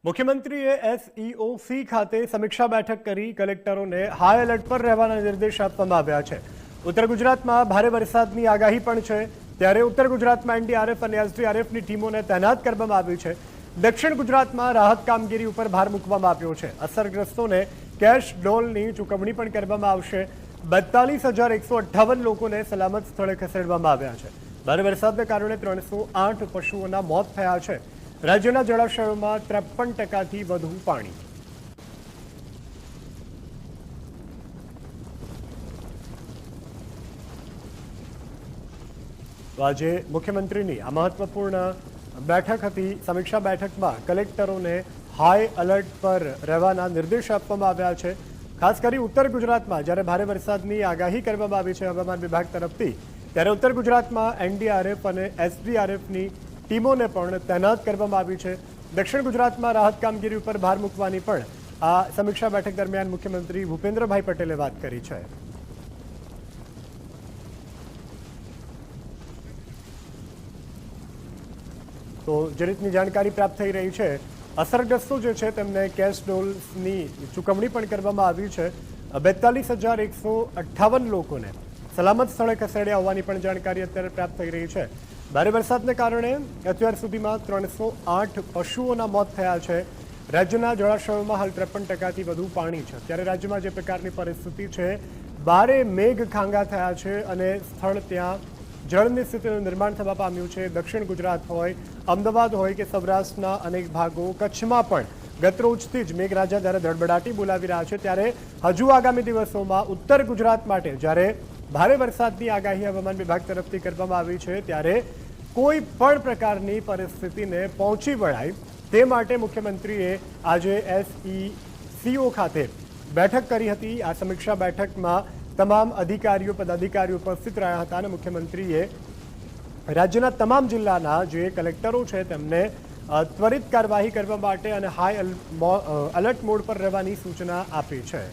મુખ્યમંત્રીએ એસઈઓસી ખાતે સમીક્ષા બેઠક કરી કલેક્ટરોને હાઈ એલર્ટ પર રહેવાના નિર્દેશ આપવામાં આવ્યા છે। ઉત્તર ગુજરાતમાં ભારે વરસાદની આગાહી પણ છે, ત્યારે ઉત્તર ગુજરાતમાં એનડીઆરએફ અને એસડીઆરએફની ટીમોને તૈનાત કરવામાં આવી છે। દક્ષિણ ગુજરાતમાં રાહત કામગીરી ઉપર ભાર મૂકવામાં આવ્યો છે। અસરગ્રસ્તોને કેશ ડોલની ચૂકવણી પણ કરવામાં આવશે। 42,158 લોકોને સલામત સ્થળે ખસેડવામાં આવ્યા છે। ભારે વરસાદને કારણે 308 પશુઓના મોત થયા છે। રાજ્યના જળાશયોમાં 53% વધુ પાણી। તો આજે મુખ્યમંત્રીની આ મહત્વપૂર્ણ બેઠક હતી। સમીક્ષા બેઠકમાં કલેક્ટરોને હાઈ એલર્ટ પર રહેવાના નિર્દેશ આપવામાં આવ્યા છે। ખાસ કરી ઉત્તર ગુજરાતમાં જ્યારે ભારે વરસાદની આગાહી કરવામાં આવી છે હવામાન વિભાગ તરફથી, ત્યારે ઉત્તર ગુજરાતમાં એનડીઆરએફ અને એસડીઆરએફની ટીમોને પણ તૈનાત કરવામાં આવી છે। દક્ષિણ ગુજરાતમાં રાહત કામગીરી ઉપર ભાર મૂકવાની પણ આ સમીક્ષા બેઠક દરમિયાન મુખ્યમંત્રી ભૂપેન્દ્રભાઈ પટેલે વાત કરી છે। તો જે રીતની જાણકારી પ્રાપ્ત થઈ રહી છે, અસરગ્રસ્તો જે છે તેમને કેશ ડોલ્સની ચૂકવણી પણ કરવામાં આવી છે। 42,158 લોકોને સલામત સ્થળે ખસેડ્યા હોવાની પણ જાણકારી અત્યારે પ્રાપ્ત થઈ રહી છે। ભારે વરસાદને કારણે અત્યાર સુધીમાં 308 પશુઓના મોત થયા છે। રાજ્યના જળાશયોમાં હાલ 53%થી વધુ પાણી છે। ત્યારે રાજ્યમાં જે પ્રકારની પરિસ્થિતિ છે, ભારે મેઘ ખાંગા થયા છે અને સ્થળ ત્યાં જળની સ્થિતિનું નિર્માણ થવા પામ્યું છે। દક્ષિણ ગુજરાત હોય, અમદાવાદ હોય કે સૌરાષ્ટ્રના અનેક ભાગો, કચ્છમાં પણ ગતરોજથી જ મેઘરાજા જ્યારે ધડબડાટી બોલાવી રહ્યા છે, ત્યારે હજુ આગામી દિવસોમાં ઉત્તર ગુજરાત માટે જ્યારે ભારે વરસાદની આગાહી હવામાન વિભાગ તરફથી કરવામાં આવી છે, ત્યારે કોઈ પણ પ્રકારની પરિસ્થિતિને પહોંચી વળાય તે માટે મુખ્યમંત્રીએ આજે એસઈસીઓ ખાતે બેઠક કરી હતી। આ સમીક્ષા બેઠકમાં તમામ અધિકારીઓ પદાધિકારીઓ ઉપસ્થિત રહ્યા હતા અને મુખ્યમંત્રીએ રાજ્યના તમામ જિલ્લાના જે કલેક્ટરો છે તેમને ત્વરિત કાર્યવાહી કરવા માટે અને હાઈ એલર્ટ મોડ પર રહેવાની સૂચના આપી છે।